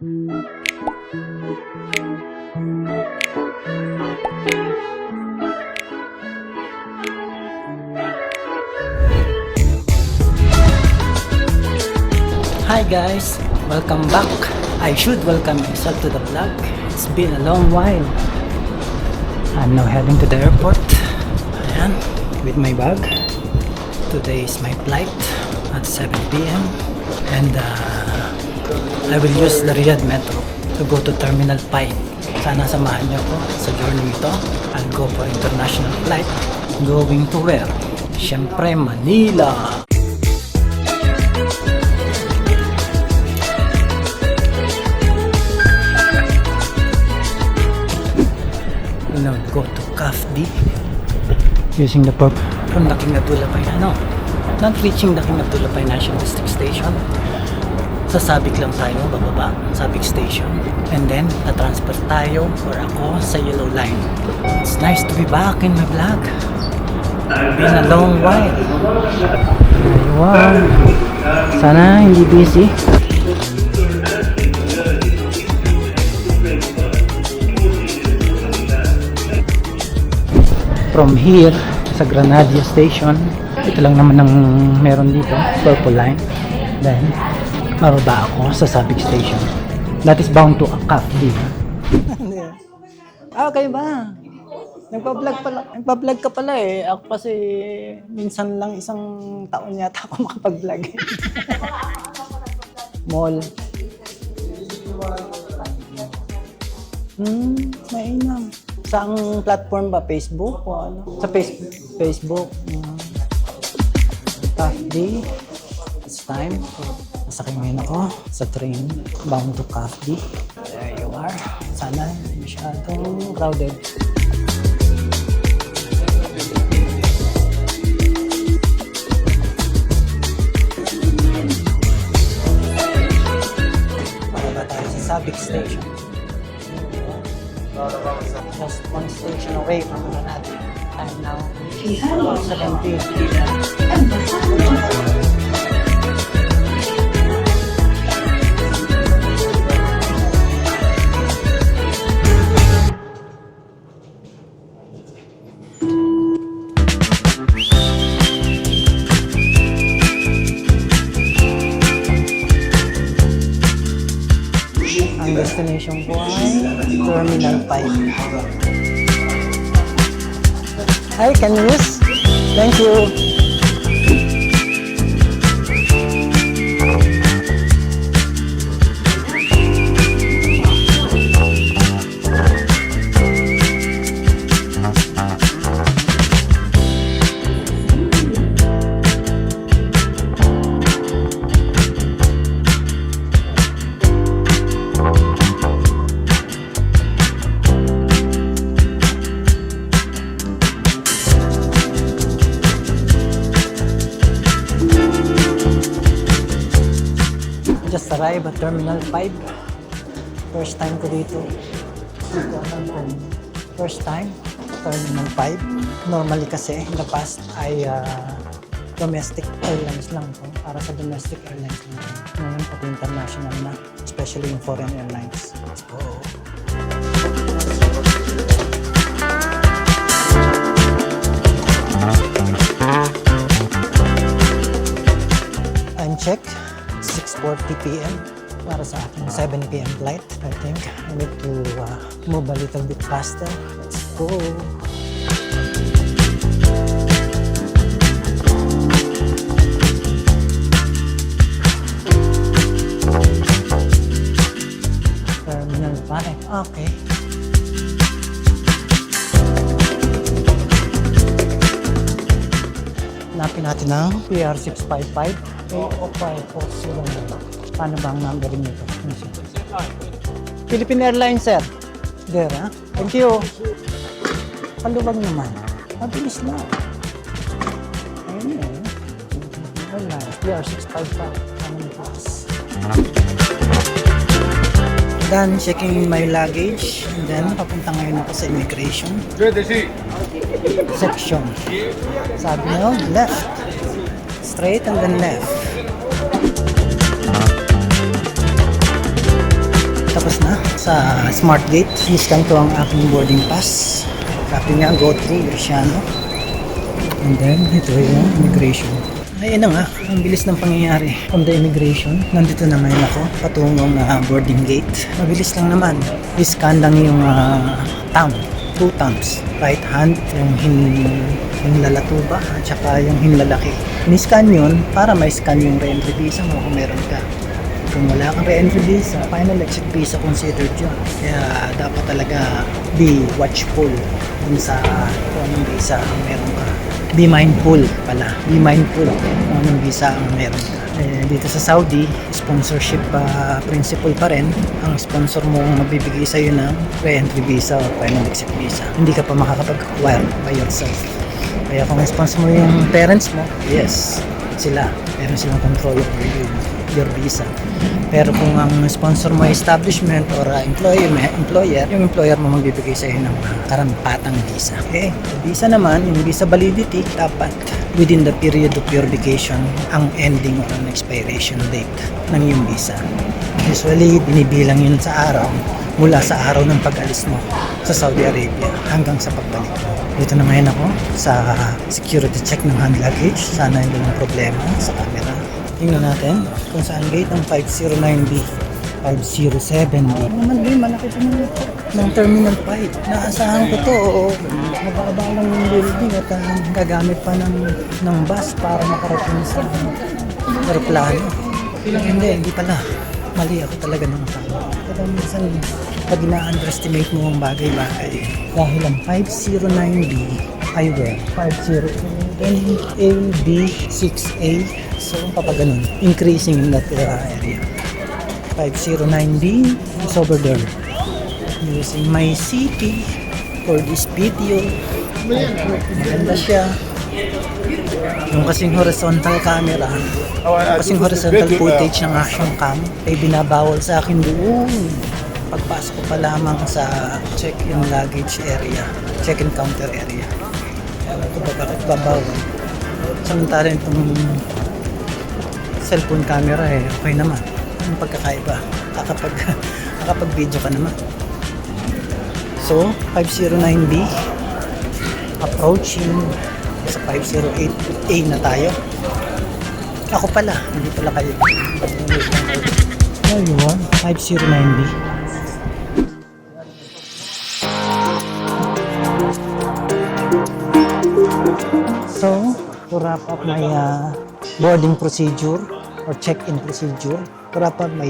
Hi guys, welcome back. I should welcome myself to the vlog. It's been a long while. I'm now heading to the airport. Ayan, with my bag. Today is my flight at 7 p.m. And I will use the Riyadh Metro to go to Terminal 5. Sana samahan niyo ko sa journey ito. I'll go for international flight. Going to where? Siyempre, Manila. Now go to CAFD using the pub from the King Abdullahpay, not reaching the King Abdullahpay National District Station. Sa Sabic lang tayo, bababa, Sabic Station, and then na-transfer tayo or ako sa Yellow Line. It's nice to be back in my vlog. Been a long while. Wow, sana hindi busy. From here sa Granadia Station, ito lang naman ang meron dito, Purple Line. Then mababa ako sa Sabic Station. That is bound to CAFD. Okay ba? Nagpa-vlog ka pala eh. Ako kasi minsan lang isang taon yata ako makapag-vlog. Mall. Mainam. Saang platform ba? Facebook o ano? Sa Facebook. CAFD. It's time. Masakay ngayon ako sa train bound to CAFD. There you are. Sana hindi masyadong crowded. Para tayo sa Sabic Station. Just one station away from Granada. Time now 17. Ang destination ko ay Terminal 5. Hi, can you use? Thank you. Just arrived at Terminal 5. First time ko dito. First time, Terminal 5. Normally kasi in the past ay domestic airlines lang po. Para sa domestic airlines lang. Ngayon pati international na. Especially yung foreign airlines. Let's go. I'm check. 6:40 p.m. para sa aking 7 p.m. flight. I think I need to move a little bit faster. Let's go! Terminal 5. Okay. Hanapin natin ang PR655. Paano ba ang numbering nito? Philippine Airlines, sir. There, ha? Thank you. Palubag naman. Mabilis na. Ayun eh. Airlines, PR655. Done checking my luggage. And then, papunta ngayon ako sa immigration section. Sabi nyo, left. Straight and then left. Tapos na sa Smart Gate. I-scan ko ang aking boarding pass. Copy nga, go through Luciano. And then, ito yung immigration. Ayun na nga, ang bilis ng pangyayari. From the immigration, nandito naman ako, patungong boarding gate. Mabilis lang naman. I-scan lang yung thumb. 2 thumbs. Right hand, yung hinlalatuba, at saka yung hinlalaki. Ni-scan yun para ma-scan yung re-entry visa mo kung meron ka. Kung wala kang re-entry visa, final exit visa considered yun. Kaya dapat talaga be watchful dun sa kung anong visa ang meron ka. Be mindful pala. Be mindful kung anong visa ang meron ka. Dito sa Saudi, sponsorship principle pa rin. Ang sponsor mo magbibigay sa'yo ng re-entry visa o final exit visa. Hindi ka pa makakapag-acquire by yourself. Kaya kung sponsor mo yung parents mo, yes, sila. Meron silang control over your visa. Pero kung ang sponsor mo ay establishment or employer, yung employer mo magbibigay sa iyo ng karampatang visa. Okay? Visa naman, yung visa validity, dapat within the period of your vacation ang ending or ang expiration date ng yung visa. Usually, binibilang yun sa araw mula sa araw ng pag-alis mo sa Saudi Arabia hanggang sa pagbalik mo. Dito na ngayon ako sa security check ng hand luggage. Sana hindi walang problema sa camera. Tingnan natin kung saan gate ang 509B, 507B. Naman din, malaki pa ng Terminal 5. Naasahan ko to. Mababa lang yung building at gagamit pa ng bus para makarating sa aeroplano. Hindi pala. Mali ako talaga ng tao. Pero minsan, pag ina-underestimate mo ang bagay-bagay, dahil ang 509B ay 507AB6A, so papaganon, increasing in that area. 509B is over there. Using my CP for this video. Maganda siya. Yung kasing horizontal camera, kasing horizontal footage ng action cam ay binabawal sa akin doon. Pagpasok ko pa lamang sa check-in luggage area, check-in counter area. Ito ba bakit babawal? Samantala itong cellphone camera okay naman. Ang pagkakaiba, kakapag-video ka naman. So, 509B, approaching sa 508A na tayo. Ako pala, hindi pala kayo. Ayun, 509B. So, to wrap up my boarding procedure or check-in procedure, to wrap up my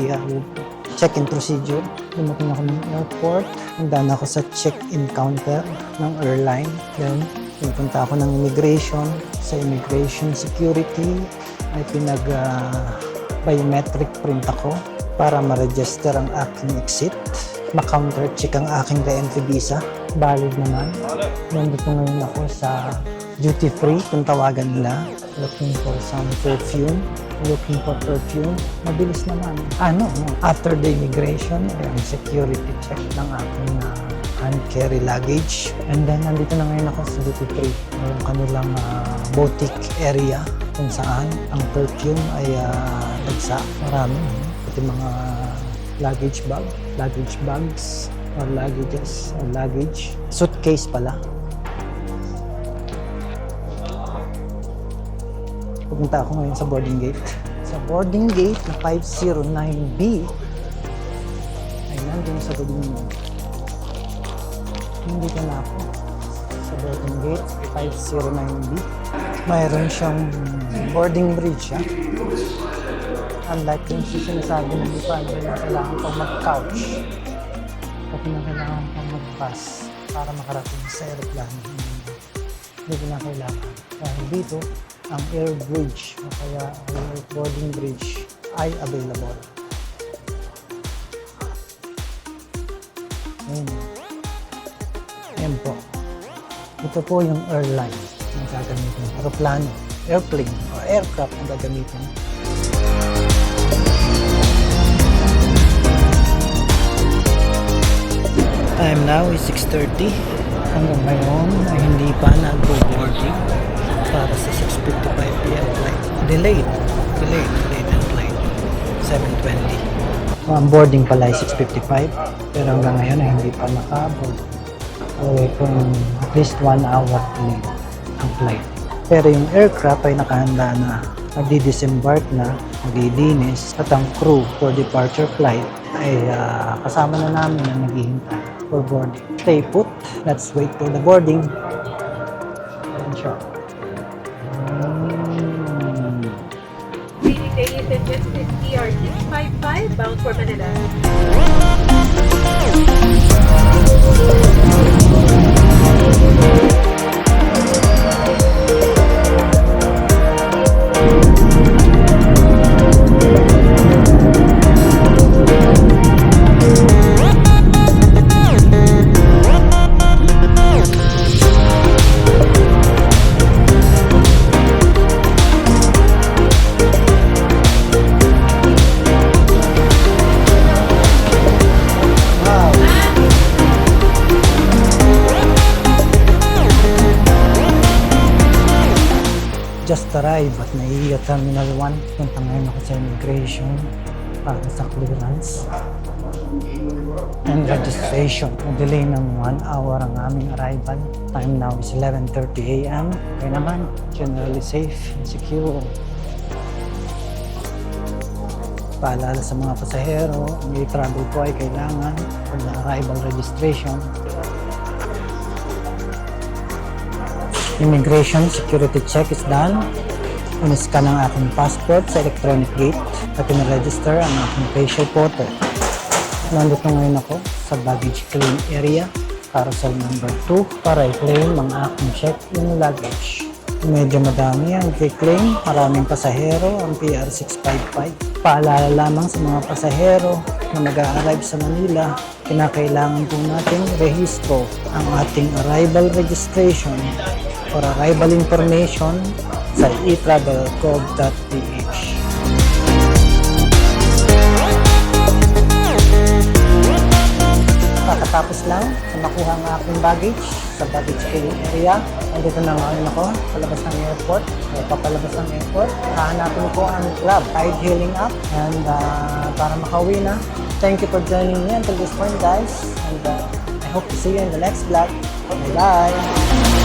check-in procedure, dumating ako ng airport, handa na ako sa check-in counter ng airline. Then, pupunta ako ng immigration. Sa immigration security, ay biometric print ako para ma-register ang aking exit. Ma-counter check ang aking re-entry visa. Valid naman. Nandito ngayon ako sa duty free, kung tawagan nila. Looking for some perfume. Mabilis naman. After the immigration, ay ang security check ng aking hand carry luggage. And then, nandito na ngayon ako sa duty free. Yung kanilang boutique area kung saan ang perfume ay nagsa. Marami. Pati mga luggage bags, or luggages, or luggage. Suitcase pala. Pupunta ako ngayon sa boarding gate. Sa boarding gate na 509B ay nandun sa boarding gate. Nandito na ako sa boarding gate 509B. Mayroon siyang boarding bridge. Unlike yung sinasabi ng iba na kailangan pang mag-couch at na kailangan pang mag-bus para makarating sa aeroplano. Hindi ko na kailangan. Dahil dito, ang air bridge o kaya air boarding bridge ay available. Ayan po. Ito po yung airline na gagamitin. Aeroplano, airplane, o aircraft na gagamitin. Time now is 6:30. Hanggang ngayon ay hindi pa nag-boarding para sa 6:55 p.m. flight. Delayed ang flight. 7:20. Ang boarding pala ay 6:55, pero hanggang ngayon ay hindi pa naka-board. So, kung at least 1 hour delayed ang flight. Pero yung aircraft ay nakahanda na, magdi-disembark na, maglilinis, at ang crew for departure flight ay kasama na namin na naghihintay for boarding. Stay put, let's wait for the boarding. Ayan siya. Ladies and gentlemen, TR 655 bound for Manila. Just arrived at Naiya Terminal 1. Punta ngayon ako sa immigration para sa clearance and registration. Delay ng 1 hour ang aming arrival. Time now is 11:30 a.m. Okay naman, generally safe and secure. Paalala sa mga pasahero, ang travel po ay kailangan for the arrival registration. Immigration security check is done. In-scan ang aking passport sa electronic gate at in-register ang aking facial photo. Nandito ngayon ako sa baggage claim area, carousel number 2, para i-claim ang aking check-in luggage. Medyo madami ang i-claim, maraming pasahero ang PR 655. Paalala lamang sa mga pasahero na mag-a-arrive sa Manila, kinakailangan po nating rehistro ang ating arrival registration or arrival information sa etravelgov.ph. Kakatapos lang na makuha ang aking baggage sa baggage claim area. Nandito na ngayon ako, palabas ng airport. Papalabas ng airport. Hahanapin ko ang Grab, ride-hailing app. And para makauwi na, thank you for joining me until this point, guys. And I hope to see you in the next vlog. Bye-bye!